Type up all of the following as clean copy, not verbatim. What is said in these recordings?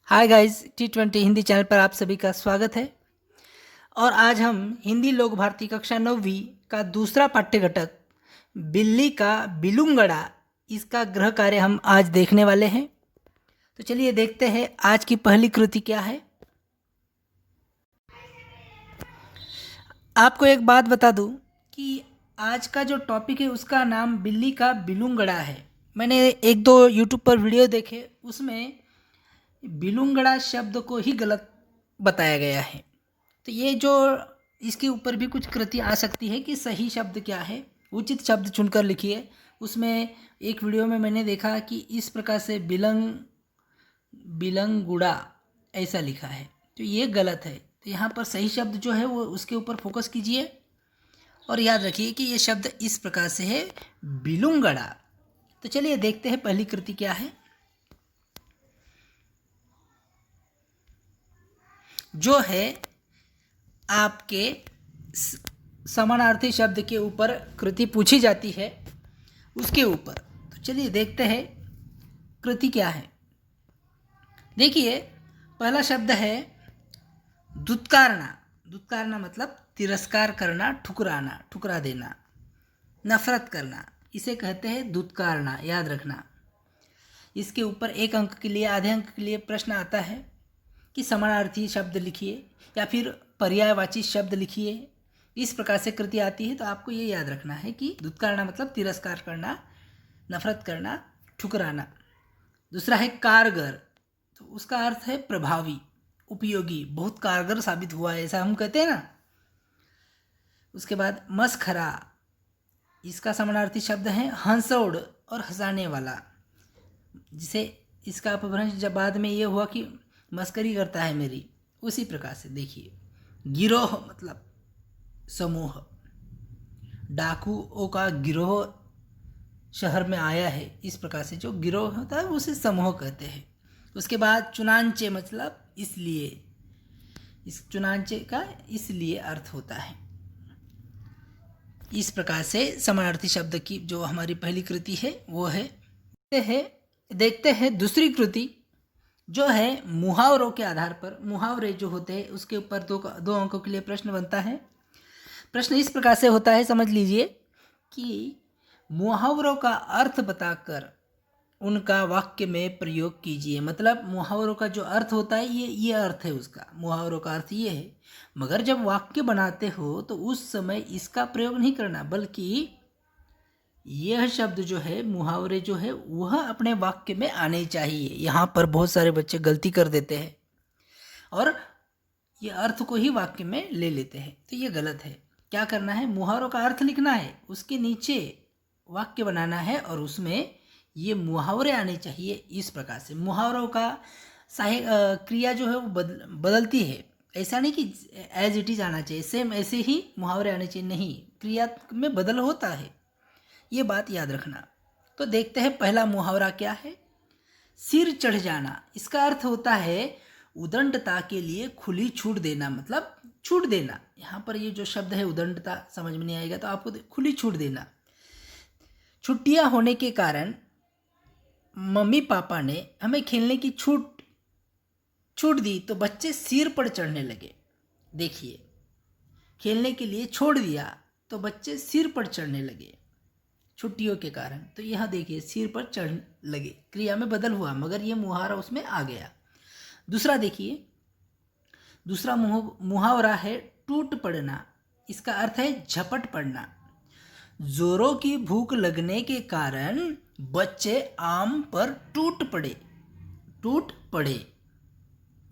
Hi guys, T20 Hindi channel पर आप सभी का स्वागत है। और आज हम हिंदी लोक भारती कक्षा 9वीं का दूसरा पाठ्य घटक बिल्ली का बिलुंगड़ा, इसका गृह कार्य हम आज देखने वाले हैं। तो चलिए देखते हैं आज की पहली कृति क्या है। आपको एक बात बता दूं कि आज का जो टॉपिक है उसका नाम बिल्ली का बिलुंगड़ा है। मैंने एक दो यूट्यूब पर वीडियो देखे, उसमें बिलुंगड़ा शब्द को ही गलत बताया गया है। तो ये जो इसके ऊपर भी कुछ कृति आ सकती है कि सही शब्द क्या है, उचित शब्द चुनकर लिखिए। उसमें एक वीडियो में मैंने देखा कि इस प्रकार से बिलंगुड़ा ऐसा लिखा है, तो ये गलत है। तो यहाँ पर सही शब्द जो है वो उसके ऊपर फोकस कीजिए और याद रखिए कि ये शब्द इस प्रकार से है, बिलुंगड़ा। तो चलिए देखते हैं पहली कृति क्या है। जो है आपके समानार्थी शब्द के ऊपर कृति पूछी जाती है, उसके ऊपर। तो चलिए देखते हैं कृति क्या है। देखिए, पहला शब्द है दुत्कारना। दुत्कारना मतलब तिरस्कार करना, ठुकराना, ठुकरा देना, नफरत करना, इसे कहते हैं दुत्कारना, याद रखना। इसके ऊपर 1 अंक के लिए, आधे अंक के लिए प्रश्न आता है कि समानार्थी शब्द लिखिए या फिर पर्यायवाची शब्द लिखिए। इस प्रकार से कृति आती है। तो आपको ये याद रखना है कि दुत्कारना मतलब तिरस्कार करना, नफरत करना, ठुकराना। दूसरा है कारगर, तो उसका अर्थ है प्रभावी, उपयोगी, बहुत कारगर साबित हुआ है, ऐसा हम कहते हैं ना। उसके बाद मस्खरा, इसका समानार्थी शब्द है हंसौड़ और हंसाने वाला, जिसे इसका अपभ्रंश जब बाद में ये हुआ कि मस्करी करता है मेरी, उसी प्रकार से देखिए। गिरोह मतलब समूह, डाकुओं का गिरोह शहर में आया है, इस प्रकार से जो गिरोह होता है उसे समूह कहते हैं। उसके बाद चुनांचे मतलब इसलिए, इस चुनांचे का इसलिए अर्थ होता है। इस प्रकार से समानार्थी शब्द की जो हमारी पहली कृति है वो है। देखते हैं दूसरी कृति, जो है मुहावरों के आधार पर। मुहावरे जो होते हैं उसके ऊपर दो अंकों के लिए प्रश्न बनता है। प्रश्न इस प्रकार से होता है, समझ लीजिए कि मुहावरों का अर्थ बताकर उनका वाक्य में प्रयोग कीजिए। मतलब मुहावरों का जो अर्थ होता है ये अर्थ है उसका, मुहावरों का अर्थ ये है। मगर जब वाक्य बनाते हो तो उस समय इसका प्रयोग नहीं करना, बल्कि यह शब्द जो है, मुहावरे जो है, वह अपने वाक्य में आने चाहिए। यहाँ पर बहुत सारे बच्चे गलती कर देते हैं और ये अर्थ को ही वाक्य में ले लेते हैं, तो ये गलत है। क्या करना है, मुहावरों का अर्थ लिखना है, उसके नीचे वाक्य बनाना है और उसमें ये मुहावरे आने चाहिए। इस प्रकार से मुहावरों का क्रिया जो है वो बदलती है। ऐसा नहीं कि एज इट इज आना चाहिए, सेम ऐसे ही मुहावरे आने चाहिए, नहीं, क्रिया में बदल होता है, ये बात याद रखना। तो देखते हैं पहला मुहावरा क्या है। सिर चढ़ जाना, इसका अर्थ होता है उदंडता के लिए खुली छूट देना, मतलब छूट देना। यहाँ पर ये जो शब्द है उदंडता समझ में नहीं आएगा तो आपको खुली छूट देना। छुट्टियाँ होने के कारण मम्मी पापा ने हमें खेलने की छूट दी तो बच्चे सिर पर चढ़ने लगे। देखिए, खेलने के लिए छोड़ दिया तो बच्चे सिर पर चढ़ने लगे छुट्टियों के कारण। तो यह देखिए, सिर पर चढ़ लगे, क्रिया में बदल हुआ मगर ये मुहावरा उसमें आ गया। दूसरा देखिए, दूसरा मुहावरा है टूट पड़ना। इसका अर्थ है झपट पड़ना। जोरों की भूख लगने के कारण बच्चे आम पर टूट पड़े,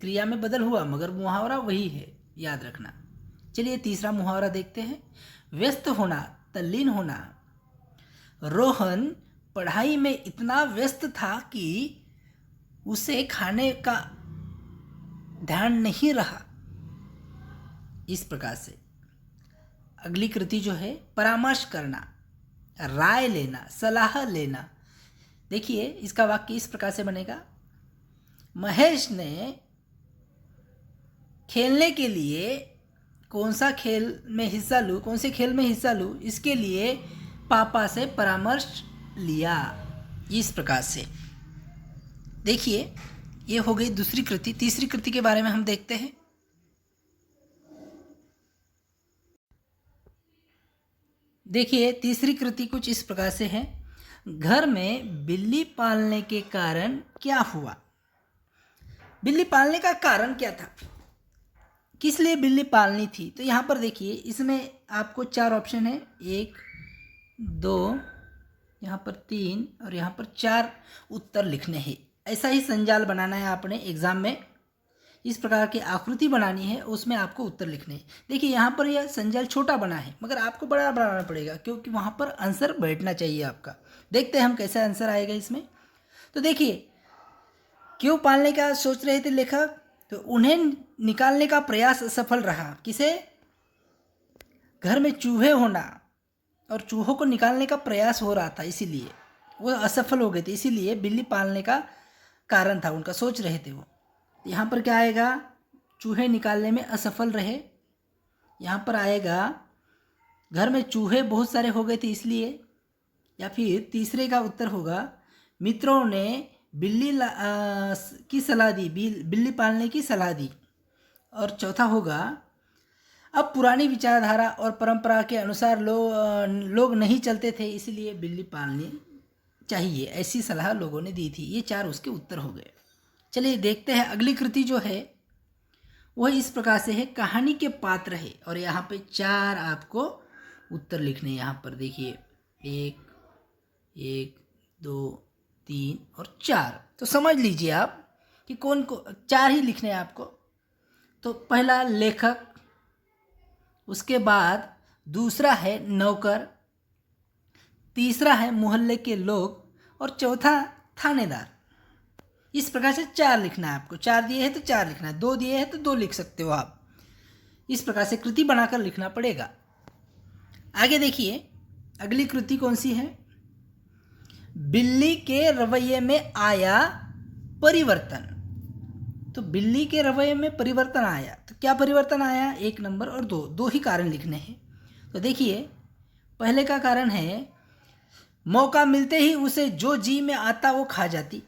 क्रिया में बदल हुआ मगर मुहावरा वही है, याद रखना। चलिए तीसरा मुहावरा देखते हैं। व्यस्त होना, तल्लीन होना। रोहन पढ़ाई में इतना व्यस्त था कि उसे खाने का ध्यान नहीं रहा। इस प्रकार से अगली कृति जो है परामर्श करना, राय लेना, सलाह लेना। देखिए, इसका वाक्य इस प्रकार से बनेगा। महेश ने खेलने के लिए कौन से खेल में हिस्सा लूँ, इसके लिए पापा से परामर्श लिया। इस प्रकार से देखिए, ये हो गई दूसरी कृति। तीसरी कृति के बारे में हम देखते हैं। देखिए तीसरी कृति कुछ इस प्रकार से है। घर में बिल्ली पालने के कारण क्या हुआ। बिल्ली पालने का कारण क्या था, किस लिए बिल्ली पालनी थी। तो यहाँ पर देखिए इसमें आपको 4 ऑप्शन है, 1 2 यहाँ पर 3 और यहाँ पर 4 उत्तर लिखने हैं। ऐसा ही संजाल बनाना है आपने एग्जाम में, इस प्रकार की आकृति बनानी है, उसमें आपको उत्तर लिखने हैं। देखिए यहाँ पर यह संजाल छोटा बना है मगर आपको बड़ा बनाना पड़ेगा क्योंकि वहाँ पर आंसर बैठना चाहिए आपका। देखते हैं हम कैसा आंसर आएगा इसमें। तो देखिए क्यों पालने का सोच रहे थे लेखक, तो उन्हें निकालने का प्रयास असफल रहा। किसे, घर में चूहे होना और चूहों को निकालने का प्रयास हो रहा था, इसीलिए वो असफल हो गए थे, इसीलिए बिल्ली पालने का कारण था उनका, सोच रहे थे वो। यहाँ पर क्या आएगा, चूहे निकालने में असफल रहे। यहाँ पर आएगा घर में चूहे बहुत सारे हो गए थे इसलिए, या फिर तीसरे का उत्तर होगा मित्रों ने बिल्ली की सलाह दी, बिल्ली पालने की सलाह दी। और चौथा होगा अब पुरानी विचारधारा और परंपरा के अनुसार लोग नहीं चलते थे इसलिए बिल्ली पालनी चाहिए, ऐसी सलाह लोगों ने दी थी। ये 4 उसके उत्तर हो गए। चलिए देखते हैं अगली कृति जो है वह इस प्रकार से है। कहानी के पात्र है और यहाँ पे 4 आपको उत्तर लिखने हैं। यहाँ पर देखिए 1 2 3 और 4। तो समझ लीजिए आप कि कौन को 4 ही लिखने हैं आपको। तो पहला लेखक, उसके बाद दूसरा है नौकर, तीसरा है मोहल्ले के लोग और चौथा थानेदार। इस प्रकार से 4 लिखना है आपको। 4 दिए हैं तो 4 लिखना है, 2 दिए हैं तो 2 लिख सकते हो आप। इस प्रकार से कृति बनाकर लिखना पड़ेगा। आगे देखिए अगली कृति कौन सी है। बिल्ली के रवैये में आया परिवर्तन। तो बिल्ली के रवैये में परिवर्तन आया, तो क्या परिवर्तन आया, 1 नंबर और 2 ही कारण लिखने हैं। तो देखिए पहले का कारण है मौका मिलते ही उसे जो जी में आता वो खा जाती।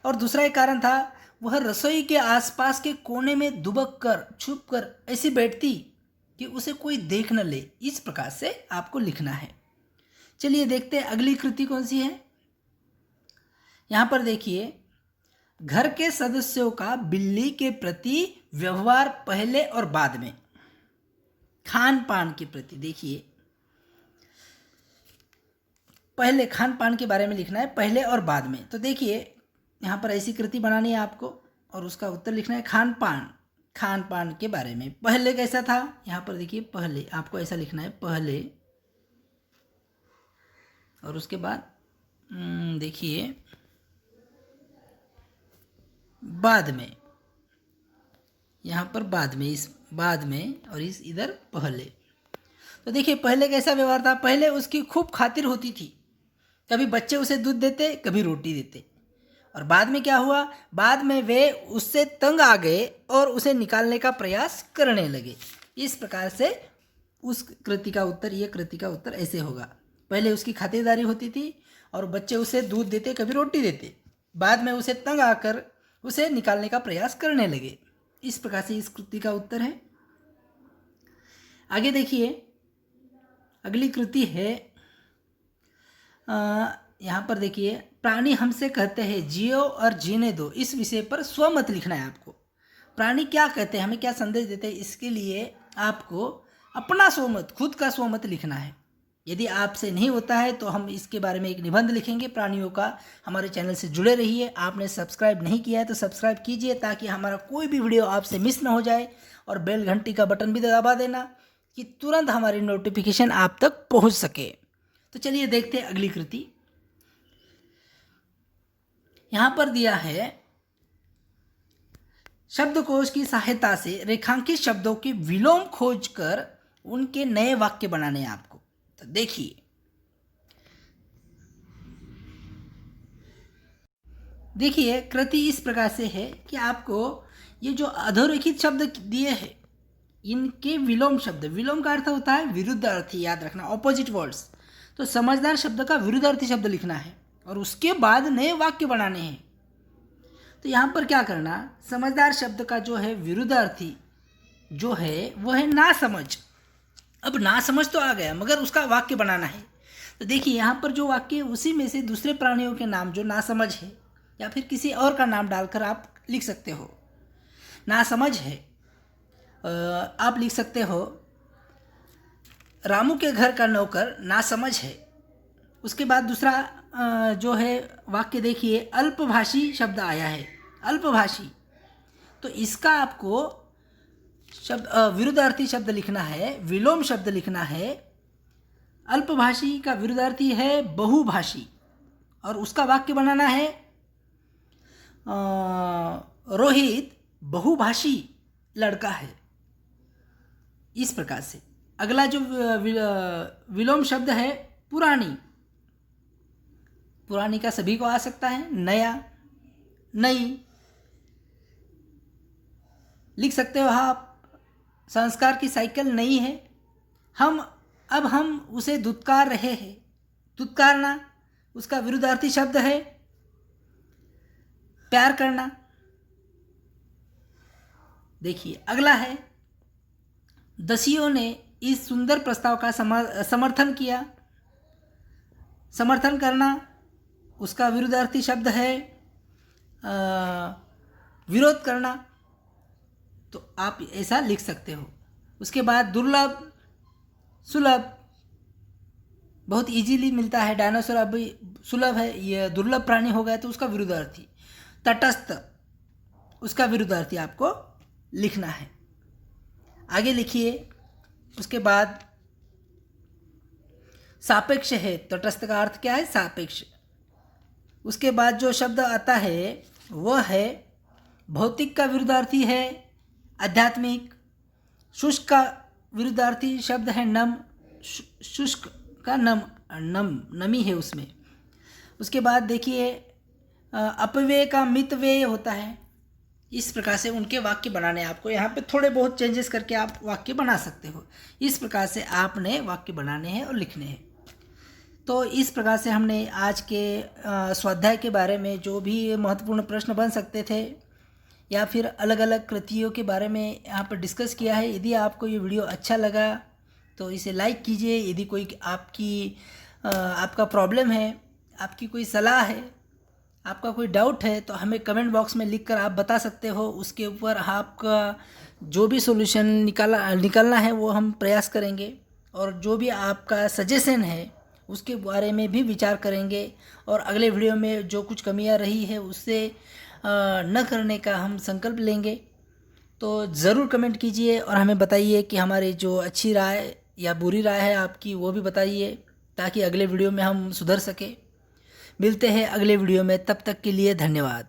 और दूसरा एक कारण था वह रसोई के आसपास के कोने में दुबक कर छुप कर ऐसी बैठती कि उसे कोई देख न ले। इस प्रकार से आपको लिखना है। चलिए देखते हैं अगली कृति कौन सी है। यहाँ पर देखिए घर के सदस्यों का बिल्ली के प्रति व्यवहार पहले और बाद में, खान पान के प्रति। देखिए पहले खान पान के बारे में लिखना है, पहले और बाद में। तो देखिए यहाँ पर ऐसी कृति बनानी है आपको और उसका उत्तर लिखना है खान पान के बारे में। पहले कैसा था, यहाँ पर देखिए पहले आपको ऐसा लिखना है, पहले, और उसके बाद देखिए बाद में, यहाँ पर बाद में, इस बाद में और इस इधर पहले। तो देखिए पहले कैसा व्यवहार था, पहले उसकी खूब खातिर होती थी, कभी बच्चे उसे दूध देते कभी रोटी देते। और बाद में क्या हुआ, बाद में वे उससे तंग आ गए और उसे निकालने का प्रयास करने लगे। इस प्रकार से उस कृति का उत्तर, ये कृति का उत्तर ऐसे होगा। पहले उसकी खातिरदारी होती थी और बच्चे उसे दूध देते कभी रोटी देते, बाद में उसे तंग आकर उसे निकालने का प्रयास करने लगे। इस प्रकार से इस कृति का उत्तर है। आगे देखिए अगली कृति है, यहाँ पर देखिए प्राणी हमसे कहते हैं जियो और जीने दो। इस विषय पर स्वमत लिखना है आपको। प्राणी क्या कहते हैं, हमें क्या संदेश देते हैं, इसके लिए आपको अपना स्वमत, खुद का स्वमत लिखना है। यदि आपसे नहीं होता है तो हम इसके बारे में एक निबंध लिखेंगे प्राणियों का। हमारे चैनल से जुड़े रहिए। आपने सब्सक्राइब नहीं किया है तो सब्सक्राइब कीजिए ताकि हमारा कोई भी वीडियो आपसे मिस ना हो जाए, और बेल घंटी का बटन भी दबा देना कि तुरंत हमारी नोटिफिकेशन आप तक पहुंच सके। तो चलिए देखते हैं अगली कृति। यहाँ पर दिया है शब्दकोश की सहायता से रेखांकित शब्दों की विलोम खोजकर उनके नए वाक्य बनाने हैं आपको। तो देखिए कृति इस प्रकार से है कि आपको ये जो अधोरेखित शब्द दिए हैं इनके विलोम शब्द, विलोम का अर्थ होता है विरुद्ध अर्थी, याद रखना, ऑपोजिट वर्ड्स। तो समझदार शब्द का विरुद्धार्थी शब्द लिखना है और उसके बाद नए वाक्य बनाने हैं। तो यहाँ पर क्या करना, समझदार शब्द का जो है विरुद्धार्थी जो है वो है नासमझ। अब नासमझ तो आ गया, मगर उसका वाक्य बनाना है। तो देखिए यहाँ पर जो वाक्य है उसी में से दूसरे प्राणियों के नाम जो नासमझ है या फिर किसी और का नाम डालकर आप लिख सकते हो। नासमझ है, आप लिख सकते हो रामू के घर का नौकर नासमझ है। उसके बाद दूसरा जो है वाक्य देखिए, अल्पभाषी शब्द आया है, अल्पभाषी। तो इसका आपको शब्द विरुद्धार्थी शब्द लिखना है, विलोम शब्द लिखना है। अल्पभाषी का विरुद्धार्थी है बहुभाषी और उसका वाक्य बनाना है रोहित बहुभाषी लड़का है। इस प्रकार से अगला जो विलोम शब्द है पुरानी, पुरानी का सभी को आ सकता है, नया, नई लिख सकते हो आप। संस्कार की साइकिल नई है, अब हम उसे दुत्कार रहे हैं, दुत्कारना उसका विरुद्धार्थी शब्द है प्यार करना। देखिए अगला है, दसियों ने इस सुंदर प्रस्ताव का समर्थन किया। समर्थन करना उसका विरुद्धार्थी शब्द है विरोध करना। तो आप ऐसा लिख सकते हो। उसके बाद दुर्लभ, सुलभ बहुत इजीली मिलता है, डायनासोर अभी सुलभ है, ये दुर्लभ प्राणी हो गया तो उसका विरुद्धार्थी। तटस्थ उसका विरुद्धार्थी आपको लिखना है। आगे लिखिए। उसके बाद सापेक्ष है, तटस्थ का अर्थ क्या है, सापेक्ष। उसके बाद जो शब्द आता है वह है भौतिक का विरुद्धार्थी है आध्यात्मिक। शुष्क का विरुद्धार्थी शब्द है नम, शुष्क का नम, नमी है उसमें। उसके बाद देखिए अपव्यय का मितव्यय होता है। इस प्रकार से उनके वाक्य बनाने आपको, यहाँ पे थोड़े बहुत चेंजेस करके आप वाक्य बना सकते हो। इस प्रकार से आपने वाक्य बनाने हैं और लिखने हैं। तो इस प्रकार से हमने आज के स्वाध्याय के बारे में जो भी महत्वपूर्ण प्रश्न बन सकते थे या फिर अलग अलग कृतियों के बारे में यहाँ पर डिस्कस किया है। यदि आपको ये वीडियो अच्छा लगा तो इसे लाइक कीजिए। यदि कोई आपका प्रॉब्लम है, आपकी कोई सलाह है, आपका कोई डाउट है तो हमें कमेंट बॉक्स में लिखकर आप बता सकते हो। उसके ऊपर आपका जो भी सॉल्यूशन निकालना है वो हम प्रयास करेंगे, और जो भी आपका सजेशन है उसके बारे में भी विचार करेंगे, और अगले वीडियो में जो कुछ कमियां रही है उससे न करने का हम संकल्प लेंगे। तो ज़रूर कमेंट कीजिए और हमें बताइए कि हमारी जो अच्छी राय या बुरी राय है आपकी वो भी बताइए, ताकि अगले वीडियो में हम सुधर सके। मिलते हैं अगले वीडियो में, तब तक के लिए धन्यवाद।